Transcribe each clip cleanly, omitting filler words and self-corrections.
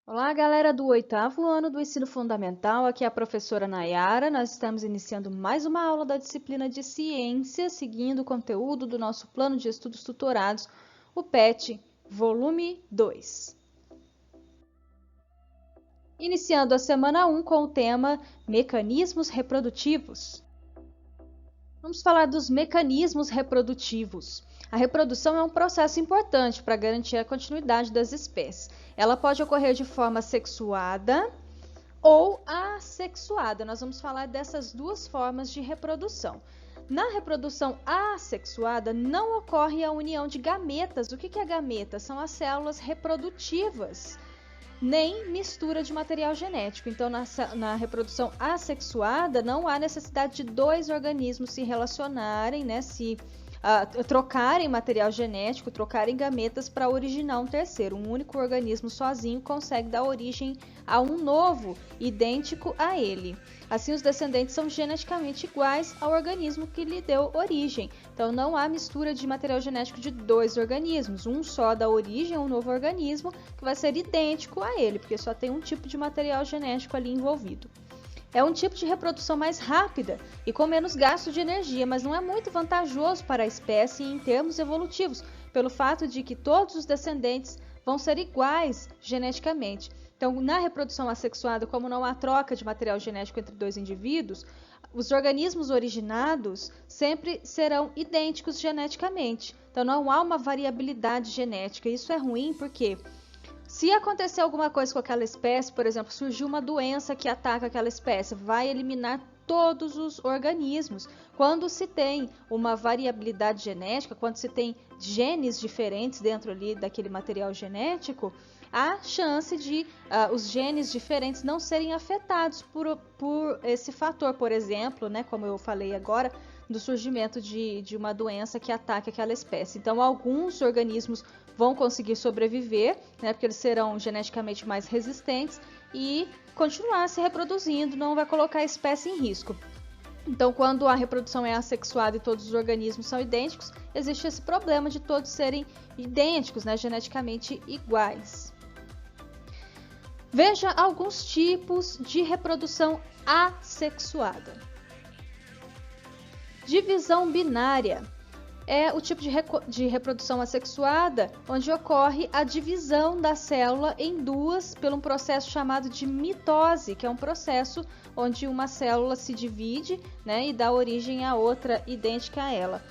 Olá, galera do oitavo ano do ensino fundamental. Aqui é a professora Nayara. Nós estamos iniciando mais uma aula da disciplina de ciência, seguindo o conteúdo do nosso plano de estudos tutorados, o PET, volume 2. Iniciando a semana 1 com o tema Mecanismos Reprodutivos. Vamos falar dos mecanismos reprodutivos. A reprodução é um processo importante para garantir a continuidade das espécies. Ela pode ocorrer de forma sexuada ou assexuada. Nós vamos falar dessas duas formas de reprodução. Na reprodução assexuada, não ocorre a união de gametas. O que é gameta? São as células reprodutivas, nem mistura de material genético. Então, na reprodução assexuada, não há necessidade de dois organismos se relacionarem, né, trocarem material genético, trocarem gametas para originar um terceiro. Um único organismo sozinho consegue dar origem a um novo, idêntico a ele. Assim, os descendentes são geneticamente iguais ao organismo que lhe deu origem. Então, não há mistura de material genético de dois organismos. Um só dá origem a um novo organismo que vai ser idêntico a ele, porque só tem um tipo de material genético ali envolvido. É um tipo de reprodução mais rápida e com menos gasto de energia, mas não é muito vantajoso para a espécie em termos evolutivos, pelo fato de que todos os descendentes vão ser iguais geneticamente. Então, na reprodução assexuada, como não há troca de material genético entre dois indivíduos, os organismos originados sempre serão idênticos geneticamente. Então, não há uma variabilidade genética. Isso é ruim porque se acontecer alguma coisa com aquela espécie, por exemplo, surgiu uma doença que ataca aquela espécie, vai eliminar todos os organismos. Quando se tem uma variabilidade genética, quando se tem genes diferentes dentro ali daquele material genético, há chance de os genes diferentes não serem afetados por esse fator, por exemplo, né, como eu falei agora, do surgimento de uma doença que ataque aquela espécie. Então, alguns organismos vão conseguir sobreviver, né, porque eles serão geneticamente mais resistentes e continuar se reproduzindo, não vai colocar a espécie em risco. Então, quando a reprodução é assexuada e todos os organismos são idênticos, existe esse problema de todos serem idênticos, né, geneticamente iguais. Veja alguns tipos de reprodução assexuada. Divisão binária é o tipo de reprodução assexuada onde ocorre a divisão da célula em duas por um processo chamado de mitose, que é um processo onde uma célula se divide, né, e dá origem a outra idêntica a ela.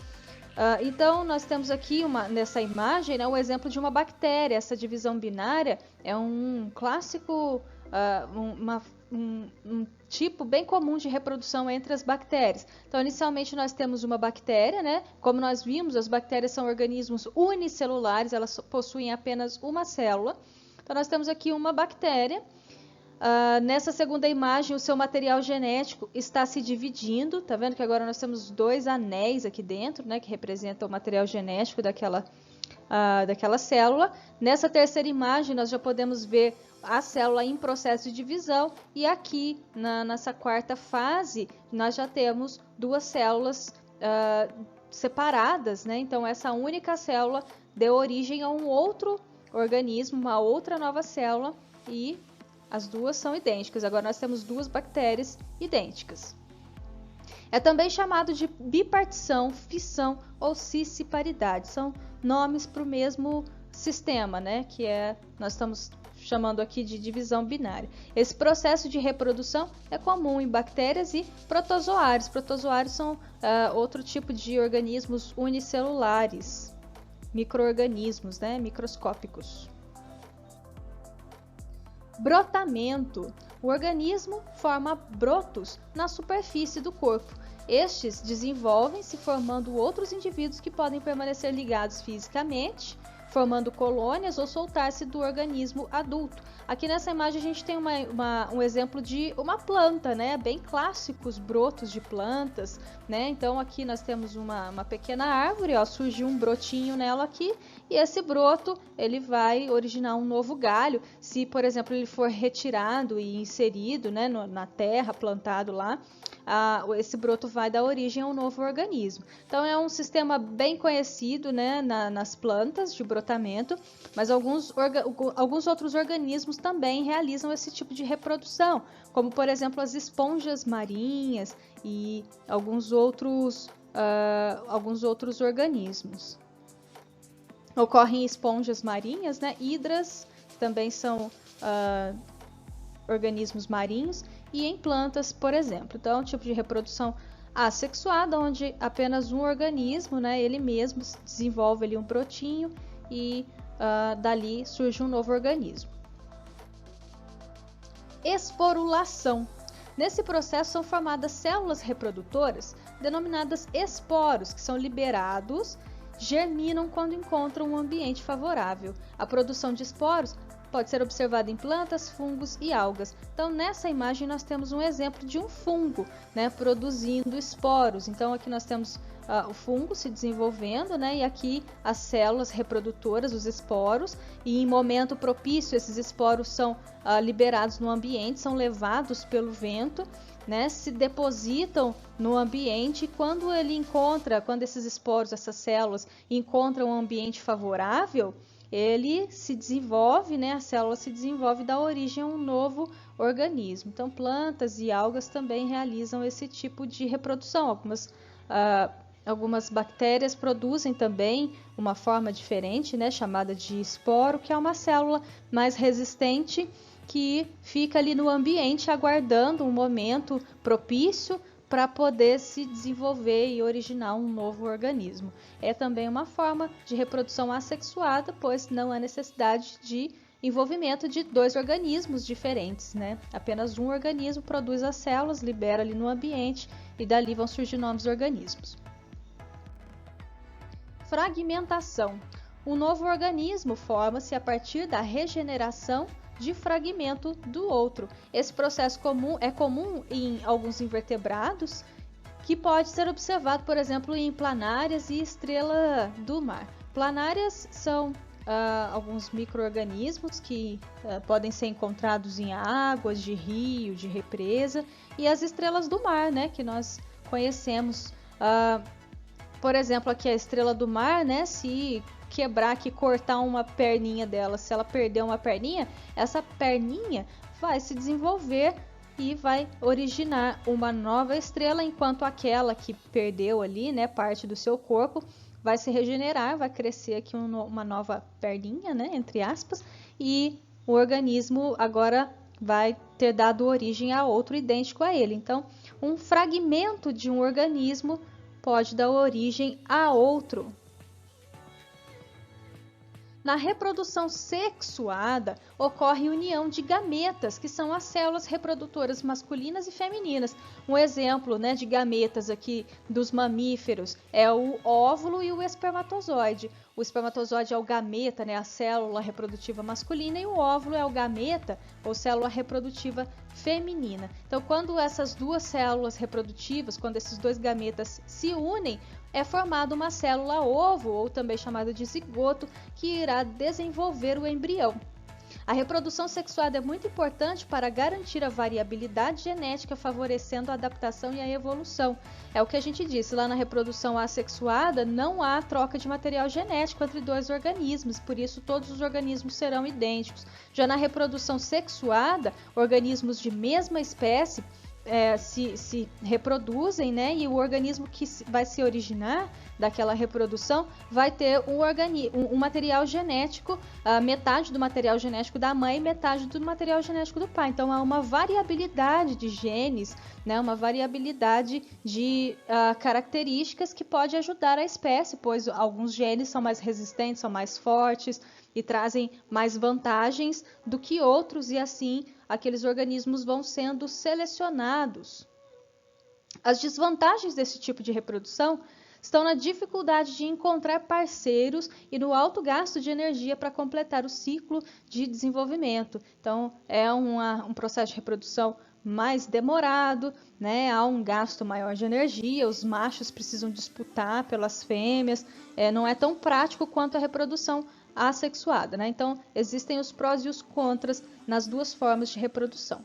Então, nós temos aqui nessa imagem, né, um exemplo de uma bactéria. Essa divisão binária é um clássico, um tipo bem comum de reprodução entre as bactérias. Então, inicialmente nós temos uma bactéria, né? Como nós vimos, as bactérias são organismos unicelulares, elas possuem apenas uma célula. Então, nós temos aqui uma bactéria. Nessa segunda imagem, o seu material genético está se dividindo. Tá vendo que agora nós temos dois anéis aqui dentro, né, que representam o material genético daquela célula. Nessa terceira imagem, nós já podemos ver a célula em processo de divisão. E aqui, nessa quarta fase, nós já temos duas células separadas, né? Então, essa única célula deu origem a um outro organismo, uma outra nova célula, e as duas são idênticas. Agora nós temos duas bactérias idênticas. É também chamado de bipartição, fissão ou cisparidade. São nomes para o mesmo sistema, né? Que nós estamos chamando aqui de divisão binária. Esse processo de reprodução é comum em bactérias e protozoários. Protozoários são outro tipo de organismos unicelulares, micro-organismos, né? Microscópicos. Brotamento. O organismo forma brotos na superfície do corpo. Estes desenvolvem-se formando outros indivíduos que podem permanecer ligados fisicamente, formando colônias ou soltar-se do organismo adulto. Aqui nessa imagem a gente tem um exemplo de uma planta, né? Bem clássico, os brotos de plantas, né? Então aqui nós temos uma pequena árvore, ó, surgiu um brotinho nela aqui, e esse broto ele vai originar um novo galho. Se, por exemplo, ele for retirado e inserido, né, na terra, plantado lá, esse broto vai dar origem a um novo organismo. Então é um sistema bem conhecido, né, nas plantas de brotamento, mas alguns outros organismos também realizam esse tipo de reprodução, como por exemplo as esponjas marinhas e alguns outros organismos. Ocorrem esponjas marinhas, né? Hidras também são organismos marinhos, e em plantas, por exemplo. Então, é um tipo de reprodução assexuada, onde apenas um organismo, né, ele mesmo desenvolve ali um brotinho e dali surge um novo organismo. Esporulação. Nesse processo são formadas células reprodutoras denominadas esporos, que são liberados, germinam quando encontram um ambiente favorável. A produção de esporos pode ser observada em plantas, fungos e algas. Então, nessa imagem nós temos um exemplo de um fungo, né, produzindo esporos. Então, aqui nós temos o fungo se desenvolvendo, né, e aqui as células reprodutoras, os esporos, e em momento propício esses esporos são liberados no ambiente, são levados pelo vento, né, se depositam no ambiente. Quando esses esporos, essas células encontram um ambiente favorável, ele se desenvolve, né, a célula se desenvolve e dá origem a um novo organismo. Então, plantas e algas também realizam esse tipo de reprodução. Algumas bactérias produzem também uma forma diferente, né, chamada de esporo, que é uma célula mais resistente que fica ali no ambiente aguardando um momento propício para poder se desenvolver e originar um novo organismo. É também uma forma de reprodução assexuada, pois não há necessidade de envolvimento de dois organismos diferentes, né? Apenas um organismo produz as células, libera ali no ambiente e dali vão surgir novos organismos. Fragmentação. Um novo organismo forma-se a partir da regeneração de fragmento do outro. Esse processo é comum em alguns invertebrados, que pode ser observado, por exemplo, em planárias e estrela do mar. Planárias são alguns micro-organismos que podem ser encontrados em águas de rio, de represa, e as estrelas do mar, né, que nós conhecemos. Por exemplo, aqui a estrela do mar, né, se quebrar aqui, cortar uma perninha dela, se ela perder uma perninha, essa perninha vai se desenvolver e vai originar uma nova estrela, enquanto aquela que perdeu ali, né, parte do seu corpo, vai se regenerar, vai crescer aqui uma nova perninha, né, entre aspas, e o organismo agora vai ter dado origem a outro idêntico a ele. Então, um fragmento de um organismo pode dar origem a outro. Na reprodução sexuada, ocorre união de gametas, que são as células reprodutoras masculinas e femininas. Um exemplo, né, de gametas aqui dos mamíferos é o óvulo e o espermatozoide. O espermatozoide é o gameta, né, a célula reprodutiva masculina, e o óvulo é o gameta, ou célula reprodutiva feminina. Então, quando essas duas células reprodutivas, quando esses dois gametas se unem, é formada uma célula ovo, ou também chamada de zigoto, que irá desenvolver o embrião. A reprodução sexuada é muito importante para garantir a variabilidade genética, favorecendo a adaptação e a evolução. É o que a gente disse, lá na reprodução assexuada não há troca de material genético entre dois organismos, por isso todos os organismos serão idênticos. Já na reprodução sexuada, organismos de mesma espécie se reproduzem, né? E o organismo que vai se originar daquela reprodução vai ter um material genético, metade do material genético da mãe e metade do material genético do pai. Então há uma variabilidade de genes, né? Uma variabilidade de características que pode ajudar a espécie, pois alguns genes são mais resistentes, são mais fortes e trazem mais vantagens do que outros, e assim aqueles organismos vão sendo selecionados. As desvantagens desse tipo de reprodução estão na dificuldade de encontrar parceiros e no alto gasto de energia para completar o ciclo de desenvolvimento. Então, é um processo de reprodução mais demorado, né? Há um gasto maior de energia, os machos precisam disputar pelas fêmeas, não é tão prático quanto a reprodução assexuada, né? Então, existem os prós e os contras nas duas formas de reprodução.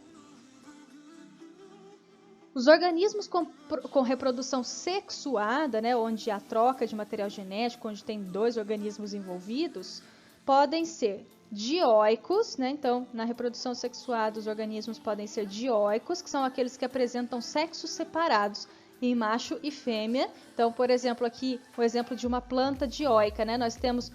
Os organismos com reprodução sexuada, né, onde há troca de material genético, onde tem 2 organismos envolvidos, podem ser dioicos, né? Então, na reprodução sexuada, os organismos podem ser dioicos, que são aqueles que apresentam sexos separados em macho e fêmea. Então, por exemplo, aqui o exemplo de uma planta dioica, né? Nós temos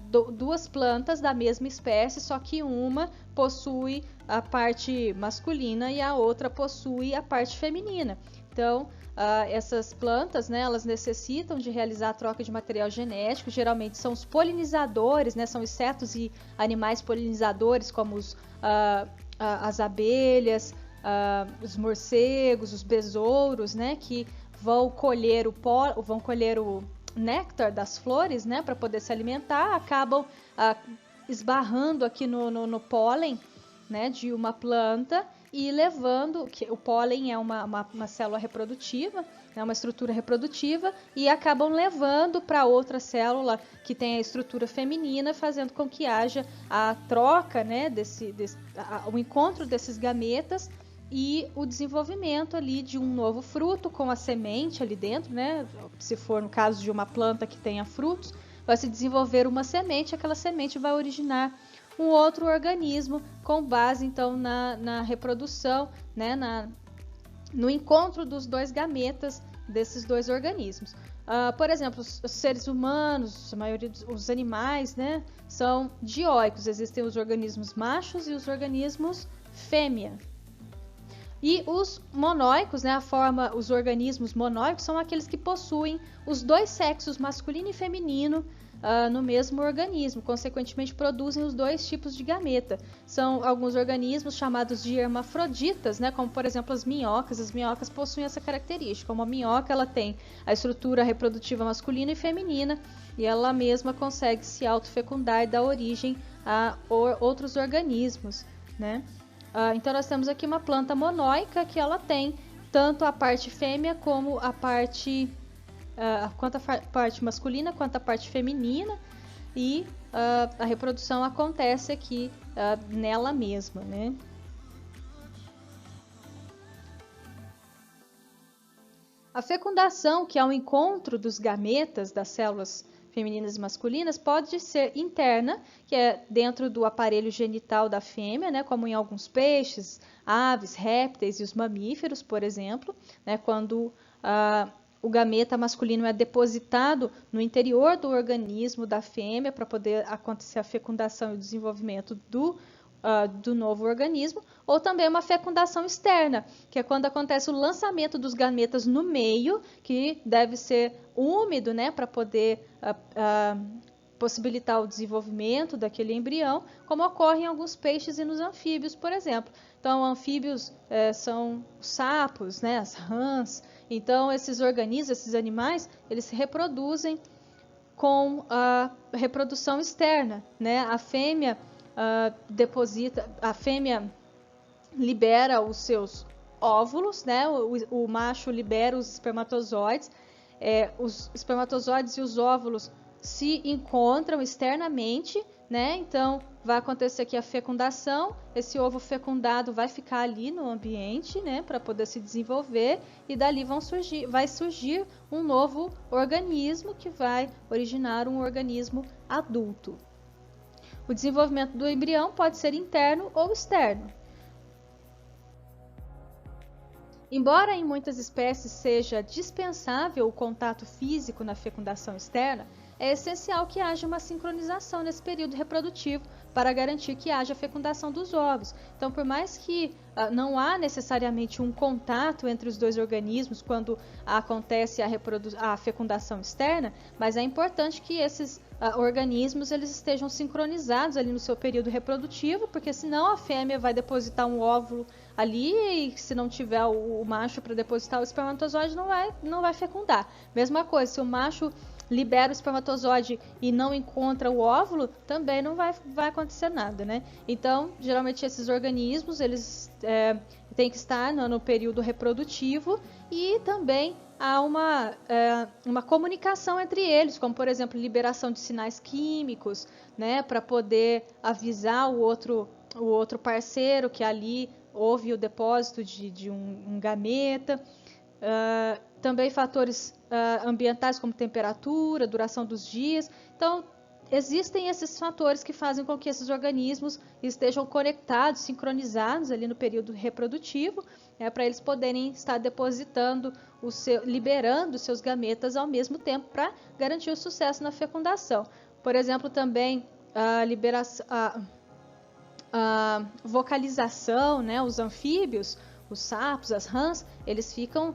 2 plantas da mesma espécie, só que uma possui a parte masculina e a outra possui a parte feminina. Então, essas plantas, né, elas necessitam de realizar a troca de material genético, geralmente são os polinizadores, né, são insetos e animais polinizadores, como as abelhas, os morcegos, os besouros, né, que vão colher o néctar das flores, né, para poder se alimentar, acabam esbarrando aqui no pólen, né, de uma planta e levando, que o pólen é uma célula reprodutiva, é uma estrutura reprodutiva, e acabam levando para outra célula que tem a estrutura feminina, fazendo com que haja a troca, né, o encontro desses gametas e o desenvolvimento ali de um novo fruto com a semente ali dentro, né? Se for no caso de uma planta que tenha frutos, vai se desenvolver uma semente, aquela semente vai originar um outro organismo com base então na reprodução, né? No encontro dos 2 gametas desses 2 organismos. Por exemplo, os seres humanos, a maioria dos animais, né, são dioicos. Existem os organismos machos e os organismos fêmea. E os monóicos, né, os organismos monóicos são aqueles que possuem os 2 sexos, masculino e feminino, no mesmo organismo, consequentemente produzem os 2 tipos de gameta. São alguns organismos chamados de hermafroditas, né, como por exemplo as minhocas. As minhocas possuem essa característica. Uma minhoca, ela tem a estrutura reprodutiva masculina e feminina, e ela mesma consegue se autofecundar e dar origem a outros organismos, né? Então nós temos aqui uma planta monóica que ela tem tanto a parte fêmea como a parte masculina quanto a parte feminina, e a reprodução acontece aqui nela mesma, né? A fecundação, que é o encontro dos gametas das células femininas e masculinas, pode ser interna, que é dentro do aparelho genital da fêmea, né, como em alguns peixes, aves, répteis e os mamíferos, por exemplo, né, quando o gameta masculino é depositado no interior do organismo da fêmea para poder acontecer a fecundação e o desenvolvimento do novo organismo, ou também uma fecundação externa, que é quando acontece o lançamento dos gametas no meio, que deve ser úmido, né, para poder possibilitar o desenvolvimento daquele embrião, como ocorre em alguns peixes e nos anfíbios, por exemplo. Então, anfíbios são os sapos, né, as rãs. Então, esses organismos, esses animais, eles se reproduzem com a reprodução externa, né? A fêmea a fêmea libera os seus óvulos, né? O macho libera os espermatozoides. Os espermatozoides e os óvulos se encontram externamente, né? Então vai acontecer aqui a fecundação. Esse ovo fecundado vai ficar ali no ambiente, né? Para poder se desenvolver, e dali vai surgir um novo organismo que vai originar um organismo adulto. O desenvolvimento do embrião pode ser interno ou externo. Embora em muitas espécies seja dispensável o contato físico na fecundação externa, é essencial que haja uma sincronização nesse período reprodutivo para garantir que haja fecundação dos ovos. Então, por mais que não há necessariamente um contato entre os 2 organismos quando acontece a fecundação externa, mas é importante que esses organismos eles estejam sincronizados ali no seu período reprodutivo, porque senão a fêmea vai depositar um óvulo ali, e se não tiver o macho para depositar o espermatozoide, não vai fecundar. Mesma coisa, se o macho libera o espermatozoide e não encontra o óvulo, também não vai acontecer nada, né? Então, geralmente esses organismos, eles têm que estar no período reprodutivo, e também há uma comunicação entre eles, como por exemplo, liberação de sinais químicos, né? Para poder avisar o outro parceiro que ali houve o depósito de um gameta. Também fatores ambientais como temperatura, duração dos dias. Então, existem esses fatores que fazem com que esses organismos estejam conectados, sincronizados ali no período reprodutivo, para eles poderem estar depositando, liberando seus gametas ao mesmo tempo para garantir o sucesso na fecundação. Por exemplo, também a vocalização, né, os anfíbios, os sapos, as rãs, eles ficam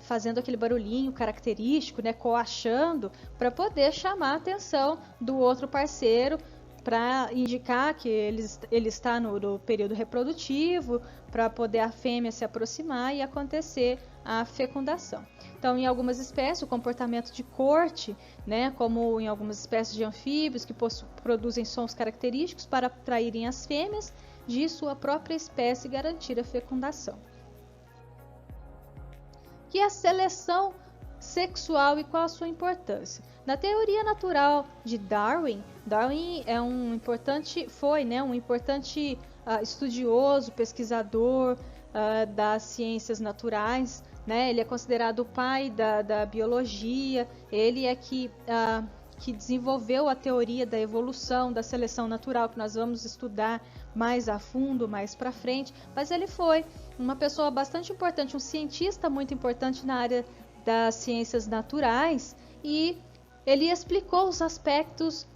fazendo aquele barulhinho característico, né, coachando, para poder chamar a atenção do outro parceiro, para indicar que ele está no período reprodutivo, para poder a fêmea se aproximar e acontecer a fecundação. Então, em algumas espécies, o comportamento de corte, né, como em algumas espécies de anfíbios que produzem sons característicos para atraírem as fêmeas de sua própria espécie e garantir a fecundação. Que é a seleção sexual e qual a sua importância? Na teoria natural de Darwin é um importante estudioso, pesquisador das ciências naturais, né? Ele é considerado o pai da biologia, ele é que desenvolveu a teoria da evolução, da seleção natural, que nós vamos estudar mais a fundo, mais para frente, mas ele foi uma pessoa bastante importante, um cientista muito importante na área das ciências naturais, e ele explicou os aspectos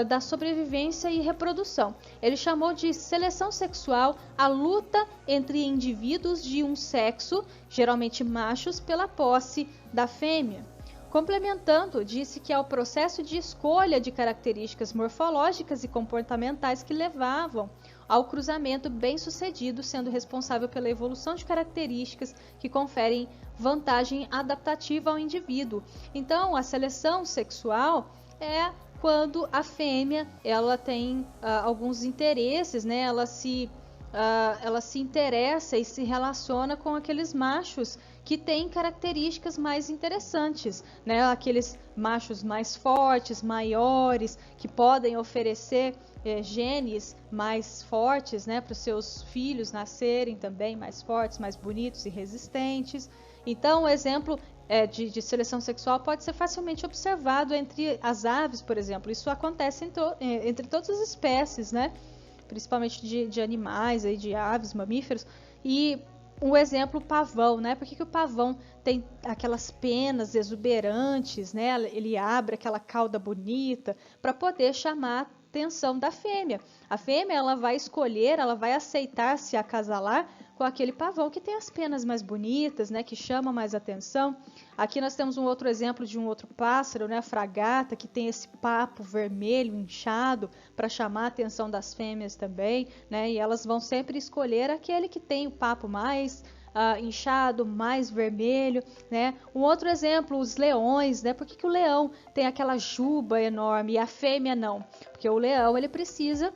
da sobrevivência e reprodução. Ele chamou de seleção sexual a luta entre indivíduos de um sexo, geralmente machos, pela posse da fêmea. Complementando, disse que é o processo de escolha de características morfológicas e comportamentais que levavam ao cruzamento bem-sucedido, sendo responsável pela evolução de características que conferem vantagem adaptativa ao indivíduo. Então, a seleção sexual é quando a fêmea ela tem alguns interesses, né? Ela se interessa e se relaciona com aqueles machos que têm características mais interessantes, né? Aqueles machos mais fortes, maiores, que podem oferecer genes mais fortes, né, para os seus filhos nascerem também mais fortes, mais bonitos e resistentes. Então, o exemplo de seleção sexual pode ser facilmente observado entre as aves, por exemplo. Isso acontece entre todas as espécies, né? Principalmente de animais, aí, de aves, mamíferos. E um exemplo, o pavão, né? Por que o pavão tem aquelas penas exuberantes, né? Ele abre aquela cauda bonita para poder chamar a atenção da fêmea. A fêmea ela vai escolher, ela vai aceitar se acasalar com aquele pavão que tem as penas mais bonitas, né? Que chama mais atenção. Aqui nós temos um outro exemplo de um outro pássaro, né? A fragata, que tem esse papo vermelho, inchado, para chamar a atenção das fêmeas também, né? E elas vão sempre escolher aquele que tem o papo mais inchado, mais vermelho, né? Um outro exemplo, os leões, né? Por que o leão tem aquela juba enorme e a fêmea não? Porque o leão ele precisa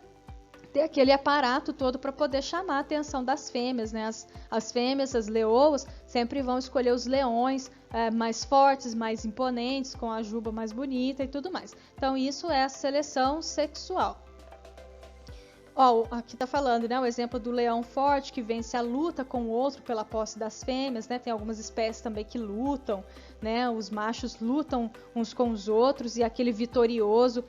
ter aquele aparato todo para poder chamar a atenção das fêmeas, né? As fêmeas, as leoas, sempre vão escolher os leões mais fortes, mais imponentes, com a juba mais bonita e tudo mais. Então, isso é a seleção sexual. Aqui está falando, né, o exemplo do leão forte que vence a luta com o outro pela posse das fêmeas, né? Tem algumas espécies também que lutam, né? Os machos lutam uns com os outros e aquele vitorioso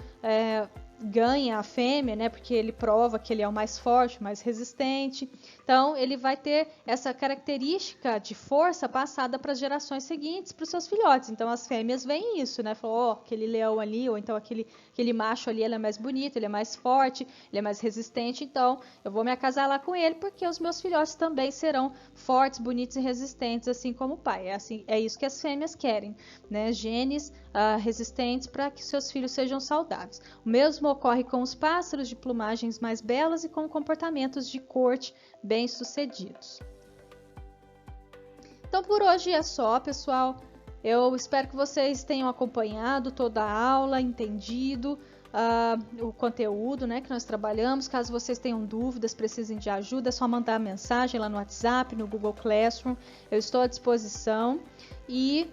ganha a fêmea, né? Porque ele prova que ele é o mais forte, o mais resistente. Então, ele vai ter essa característica de força passada para as gerações seguintes, para os seus filhotes. Então, as fêmeas veem isso, né? Falou, aquele leão ali, ou então aquele macho ali, ele é mais bonito, ele é mais forte, ele é mais resistente. Então, eu vou me acasalar com ele, porque os meus filhotes também serão fortes, bonitos e resistentes, assim como o pai. É isso que as fêmeas querem, né? Genes resistentes para que seus filhos sejam saudáveis. O mesmo ocorre com os pássaros de plumagens mais belas e com comportamentos de corte bem-sucedidos. Então, por hoje é só, pessoal. Eu espero que vocês tenham acompanhado toda a aula, entendido o conteúdo, né, que nós trabalhamos. Caso vocês tenham dúvidas, precisem de ajuda, é só mandar mensagem lá no WhatsApp, no Google Classroom. Eu estou à disposição. E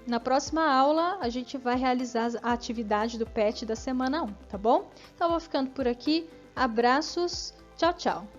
na próxima aula a gente vai realizar a atividade do PET da semana 1, tá bom? Então eu vou ficando por aqui. Abraços, tchau, tchau!